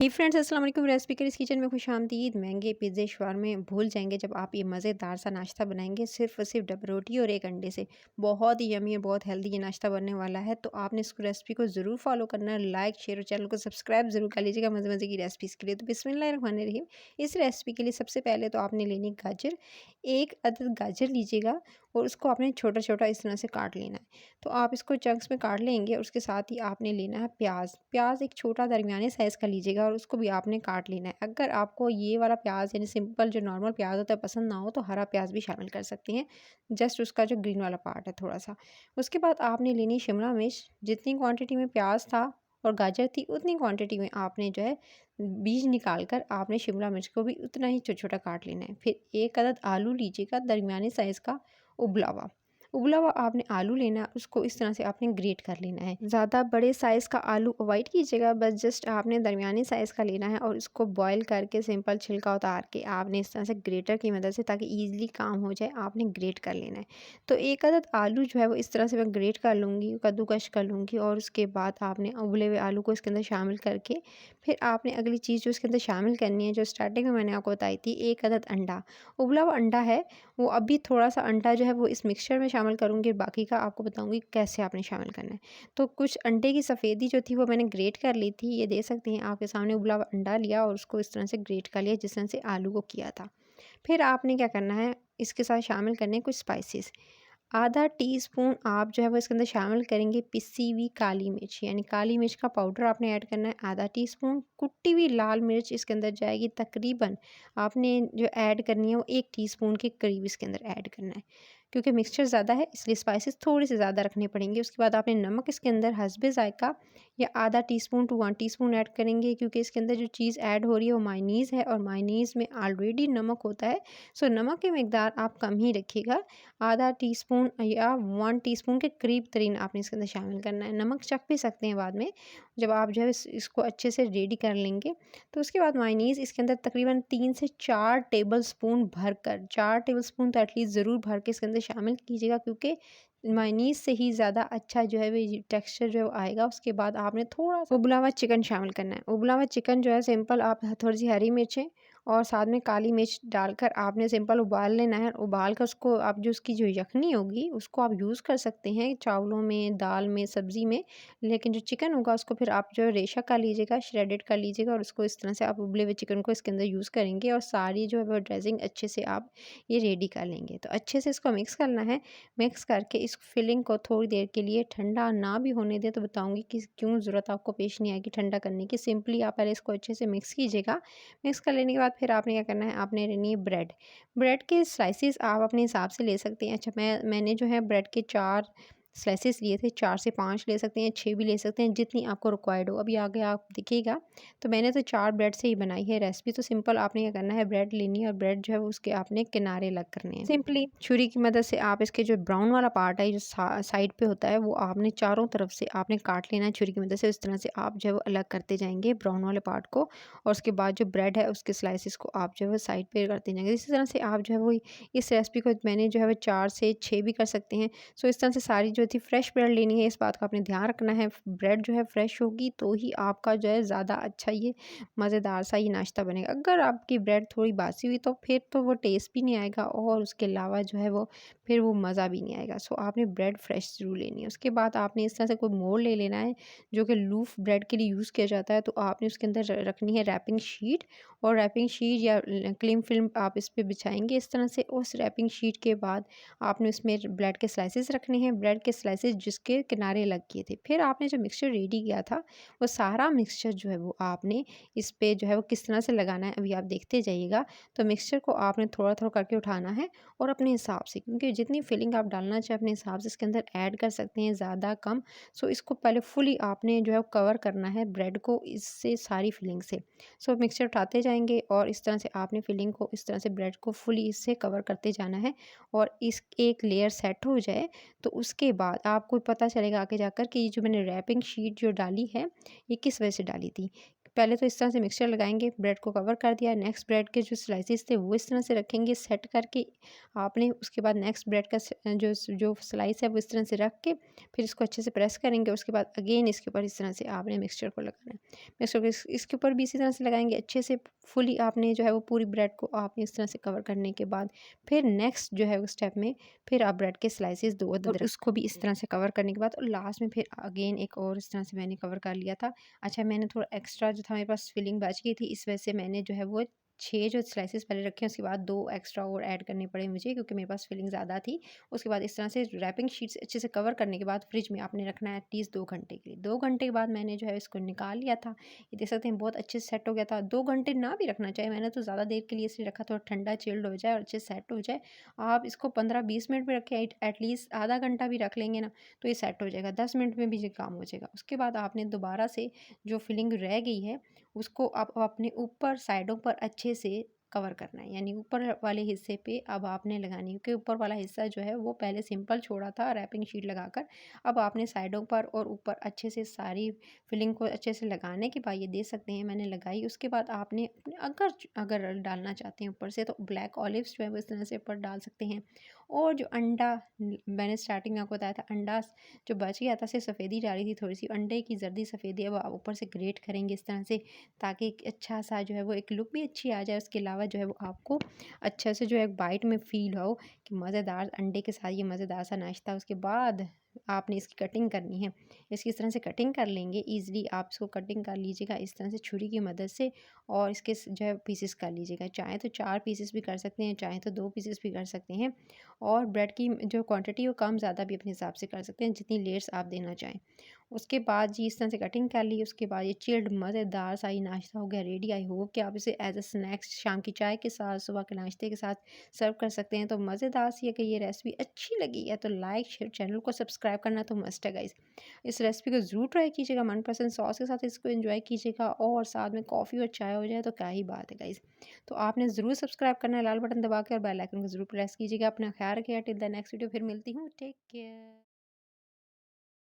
Friends अस्सलाम वालेकुम। Recipe curries kitchen में खुशामदीद। महंगे पिज़्ज़े शवारमे भूल जाएंगे जब आप ये मज़ेदार सा नाश्ता बनाएंगे सिर्फ और सिर्फ डब रोटी और एक अंडे से। बहुत ही यमी और बहुत हेल्दी ये नाश्ता बनने वाला है, तो आपने इस रेसिपी को ज़रूर फॉलो करना है। लाइक शेयर और चैनल को सब्सक्राइब ज़रूर कर लीजिएगा मज़े मज़े की रेसिपीज़ के लिए। तो बिस्मिल्लाहिर्रहमानिर्रहीम। इस रेसिपी के लिए सबसे पहले तो आपने लेनी गाजर। एक अदद गाजर लीजिएगा और उसको आपने छोटा छोटा इस तरह से काट लेना है। तो आप इसको चंक्स में काट लेंगे और उसके साथ ही आपने लेना है प्याज। प्याज एक छोटा दरमियाने साइज़ का लीजिएगा और उसको भी आपने काट लेना है। अगर आपको ये वाला प्याज यानी सिंपल जो नॉर्मल प्याज होता है पसंद ना हो तो हरा प्याज भी शामिल कर सकते हैं, जस्ट उसका जो ग्रीन वाला पार्ट है थोड़ा सा। उसके बाद आपने लेनी शिमला मिर्च। जितनी क्वांटिटी में प्याज था और गाजर थी उतनी क्वांटिटी में आपने जो है बीज निकाल कर आपने शिमला मिर्च को भी उतना ही छोटा छोटा काट लेना है। फिर एक अदद आलू लीजिएगा दरमियाने साइज़ का, उबला हुआ। उबला हुआ आपने आलू लेना है, उसको इस तरह से आपने ग्रेट कर लेना है। ज़्यादा बड़े साइज़ का आलू अवॉइड कीजिएगा, बस जस्ट आपने दरमियानी साइज़ का लेना है और इसको बॉईल करके सिंपल छिलका उतार के आपने इस तरह से ग्रेटर की मदद से, ताकि ईज़िली काम हो जाए, आपने ग्रेट कर लेना है। तो एक अदद आलू जो है वो इस तरह से मैं ग्रेट कर लूँगी, कद्दूकश कर लूँगी और उसके बाद आपने उबले हुए आलू को इसके अंदर शामिल करके फिर आपने अगली चीज़ जो इसके अंदर शामिल करनी है, जो स्टार्टिंग में मैंने आपको बताई थी, एक अदद अंडा। उबला हुआ अंडा है वो अभी थोड़ा सा अंडा जो है वो इस मिक्सचर में शामिल करूँगी, बाकी का आपको बताऊँगी कैसे आपने शामिल करना है। तो कुछ अंडे की सफ़ेदी जो थी वो मैंने ग्रेट कर ली थी, ये देख सकते हैं आपके सामने। उबला हुआ अंडा लिया और उसको इस तरह से ग्रेट कर लिया जिस तरह से आलू को किया था। फिर आपने क्या करना है, इसके साथ शामिल करने हैं कुछ स्पाइसेस। आधा टीस्पून आप जो है वो इसके अंदर शामिल करेंगे पिसी हुई काली मिर्च, यानी काली मिर्च का पाउडर आपने ऐड करना है आधा टीस्पून। कुटी हुई लाल मिर्च इसके अंदर जाएगी, तकरीबन आपने जो ऐड करनी है वो 1 टीस्पून के करीब इसके अंदर ऐड करना है। क्योंकि मिक्सचर ज़्यादा है इसलिए स्पाइसेस थोड़े से ज़्यादा रखने पड़ेंगे। उसके बाद आपने नमक इसके अंदर हस्बे ज़ायका या आधा टीस्पून टू 1 टीस्पून ऐड करेंगे, क्योंकि इसके अंदर जो चीज़ ऐड हो रही है वो मायनीज़ है और मायनीज़ में ऑलरेडी नमक होता है। सो नमक की मिकदार आप कम ही रखिएगा। आधा टीस्पून या 1 टीस्पून के करीब तरीन आपने इसके अंदर शामिल करना है। नमक चख भी सकते हैं बाद में, जब आप जो है इसको अच्छे से रेडी कर लेंगे। तो उसके बाद मायनीज़ इसके अंदर तकरीबन 3 से 4 टेबलस्पून भरकर, 4 टेबलस्पून तो एटलीस्ट ज़रूर भर के इसके अंदर शामिल कीजिएगा, क्योंकि मायनीज़ से ही ज़्यादा अच्छा जो है वो टेक्सचर जो आएगा। उसके बाद आपने थोड़ा सा उबला हुआ चिकन शामिल करना है। उबला हुआ चिकन जो है सिंपल आप थोड़ी सी हरी मिर्चें और साथ में काली मिर्च डालकर आपने सिंपल उबाल लेना है। उबाल कर उसको आप जो उसकी जो यखनी होगी उसको आप यूज़ कर सकते हैं चावलों में, दाल में, सब्ज़ी में। लेकिन जो चिकन होगा उसको फिर आप जो है रेशा कर लीजिएगा, श्रेडेड कर लीजिएगा और उसको इस तरह से आप उबले हुए चिकन को इसके अंदर यूज़ करेंगे और सारी जो है वो ड्रेसिंग अच्छे से आप ये रेडी कर लेंगे। तो अच्छे से इसको मिक्स करना है। मिक्स करके इस फिलिंग को थोड़ी देर के लिए ठंडा ना भी होने दें, तो बताऊँगी कि क्यों ज़रूरत आपको पेश नहीं आएगी ठंडा करने की। सिंपली आप पहले इसको अच्छे से मिक्स कीजिएगा। मिक्स कर लेने के बाद फिर आपने क्या करना है, आपने लेनी है ब्रेड। ब्रेड के स्लाइसेस आप अपने हिसाब से ले सकते हैं। अच्छा, मैंने जो है ब्रेड के 4 स्लाइसेस लिए थे, 4 से 5 ले सकते हैं, 6 भी ले सकते हैं, जितनी आपको रिक्वायर्ड हो। अभी आगे आप देखिएगा। तो मैंने तो 4 ब्रेड से ही बनाई है रेसिपी। तो सिंपल आपने क्या करना है, ब्रेड लेनी है और ब्रेड जो है वो उसके आपने किनारे अलग करने हैं। सिंपली छुरी की मदद से आप इसके जो ब्राउन वाला पार्ट है जो साइड पे होता है वो आपने चारों तरफ से आपने काट लेना है छुरी की मदद से। इस तरह से आप जो है वो अलग करते जाएंगे ब्राउन वाले पार्ट को, और उसके बाद जो ब्रेड है उसके स्लाइसेस को आप जो है वो साइड पे करते जाएंगे। इसी तरह से आप जो है वो इस रेसिपी को मैंने जो है वो 4 से 6 भी कर सकते हैं। सो इस तरह से सारी जो थी फ्रेश ब्रेड लेनी है, इस बात का आपने ध्यान रखना है। ब्रेड जो है फ्रेश होगी तो ही आपका जो है ज़्यादा अच्छा ये मज़ेदार सा ये नाश्ता बनेगा। अगर आपकी ब्रेड थोड़ी बासी हुई तो फिर तो वो टेस्ट भी नहीं आएगा और उसके अलावा जो है वो फिर वो मज़ा भी नहीं आएगा। सो आपने ब्रेड फ्रेश ज़रूर लेनी है। उसके बाद आपने इस तरह से कोई मोल्ड ले लेना है जो कि लूफ ब्रेड के लिए यूज़ किया जाता है। तो आपने उसके अंदर रखनी है रैपिंग शीट, और रैपिंग शीट या क्लिंग फिल्म आप इस पे बिछाएंगे इस तरह से। उस रैपिंग शीट के बाद आपने उसमें ब्रेड के स्लाइसेस रखने हैं, ब्रेड के स्लाइसेस जिसके किनारे लग किए थे। फिर आपने जो मिक्सचर रेडी किया था वो सारा मिक्सचर जो है वो आपने इस पे जो है वो किस तरह से लगाना है अभी आप देखते जाइएगा। तो मिक्सचर को आपने थोड़ा थोड़ा करके उठाना है और अपने हिसाब से, क्योंकि जितनी फिलिंग आप डालना चाहे अपने हिसाब से इसके अंदर ऐड कर सकते हैं, ज़्यादा कम। सो इसको पहले फुली आपने जो है कवर करना है ब्रेड को इससे सारी फिलिंग से। सो मिक्सचर उठाते जाएंगे और इस तरह से आपने फिलिंग को इस तरह से ब्रेड को फुली इससे कवर करते जाना है। और इस एक लेयर सेट हो जाए तो उसके बाद आपको पता चलेगा आगे जाकर कि ये जो मैंने रैपिंग शीट जो डाली है ये किस वजह से डाली थी। पहले तो इस तरह से मिक्सचर लगाएँगे, ब्रेड को कवर कर दिया, नेक्स्ट ब्रेड के जो स्लाइसेस थे वो इस तरह से रखेंगे सेट करके आपने, उसके बाद नेक्स्ट ब्रेड का जो स्लाइस है वो इस तरह से रख के फिर इसको अच्छे से प्रेस करेंगे, उसके बाद अगेन इसके ऊपर इस तरह से आपने मिक्सचर को लगाना है। मिक्सचर को इसके ऊपर भी इसी तरह से लगाएँगे अच्छे से, फुली आपने जो है वो पूरी ब्रेड को आपने इस तरह से कवर करने के बाद फिर नेक्स्ट जो है वो स्टेप में फिर आप ब्रेड के स्लाइसेस 2 और उसको भी इस तरह से कवर करने के बाद और लास्ट में फिर अगेन एक और इस तरह से मैंने कवर कर लिया था। अच्छा, मैंने थोड़ा एक्स्ट्रा जो था मेरे पास फिलिंग बच गई थी, इस वजह से मैंने जो है वो 6 जो स्लाइसेस पहले रखे हैं उसके बाद 2 एक्स्ट्रा और ऐड करने पड़े मुझे, क्योंकि मेरे पास फिलिंग ज़्यादा थी। उसके बाद इस तरह से रैपिंग शीट से अच्छे से कवर करने के बाद फ्रिज में आपने रखना है एटलीस्ट 2 घंटे के लिए। 2 घंटे के बाद मैंने जो है इसको निकाल लिया था। ये देख सकते हैं बहुत अच्छे से सेट हो गया था। 2 घंटे ना भी रखना चाहिए, मैंने तो ज़्यादा देर के लिए इसलिए रखा, थोड़ा ठंडा चिल्ड हो जाए और अच्छे से सेट हो जाए। आप इसको 15-20 मिनट भी रखें, एटलीस्ट आधा घंटा भी रख लेंगे ना तो ये सेट हो जाएगा, 10 मिनट में भी ये काम हो जाएगा। उसके बाद आपने दोबारा से जो फिलिंग रह गई है उसको आप अपने ऊपर साइडों पर अच्छे से कवर करना है, यानी ऊपर वाले हिस्से पे अब आपने लगानी है, क्योंकि ऊपर वाला हिस्सा जो है वो पहले सिंपल छोड़ा था रैपिंग शीट लगाकर। अब आपने साइडों पर और ऊपर अच्छे से सारी फिलिंग को अच्छे से लगाने के बाद ये दे सकते हैं मैंने लगाई। उसके बाद आपने अगर अगर डालना चाहते हैं ऊपर से तो ब्लैक ऑलिव्स जो है वो इस तरह से ऊपर डाल सकते हैं। और जो अंडा मैंने स्टार्टिंग में आपको बताया था, अंडा जो बच गया था, सिर्फ सफ़ेदी डाली थी थोड़ी सी, अंडे की जर्दी सफ़ेदी है वो आप ऊपर से ग्रेट करेंगे इस तरह से, ताकि एक अच्छा सा जो है वो एक लुक भी अच्छी आ जाए। उसके अलावा जो है वो आपको अच्छे से जो है बाइट में फ़ील हो कि मज़ेदार अंडे के साथ ये मज़ेदार सा नाश्ता। उसके बाद आपने इसकी कटिंग करनी है, इसकी इस तरह से कटिंग कर लेंगे ईज़िली। आप इसको कटिंग कर लीजिएगा इस तरह से छुरी की मदद से और इसके जो है पीसेस कर लीजिएगा। चाहे तो 4 पीसेस भी कर सकते हैं, चाहे तो 2 पीसेस भी कर सकते हैं। और ब्रेड की जो क्वांटिटी वो कम ज़्यादा भी अपने हिसाब से कर सकते हैं, जितनी लेयर्स आप देना चाहें। उसके बाद जी इस तरह से कटिंग कर ली, उसके बाद ये चिल्ड मज़ेदार सा ये नाश्ता हो गया रेडी। आई होप कि आप इसे एज़ अ स्नैक्स शाम की चाय के साथ, सुबह के नाश्ते के साथ सर्व कर सकते हैं। तो मज़ेदार सी अगर ये रेसिपी अच्छी लगी है तो लाइक, शेयर, चैनल को सब्सक्राइब करना तो मस्ट है गाइज़। इस रेसिपी को ज़रूर ट्राई कीजिएगा, मनपसंद सॉस के साथ इसको एंजॉय कीजिएगा और साथ में कॉफ़ी और चाय हो जाए तो क्या ही बात है गाइज़। तो आपने ज़रूर सब्सक्राइब करना है, लाल बटन दबा के, और बेल आइकन को ज़रूर प्रेस कीजिएगा। अपना ख्याल रखिएगा। टिल द नेक्स्ट वीडियो फिर मिलती हूँ। Take care.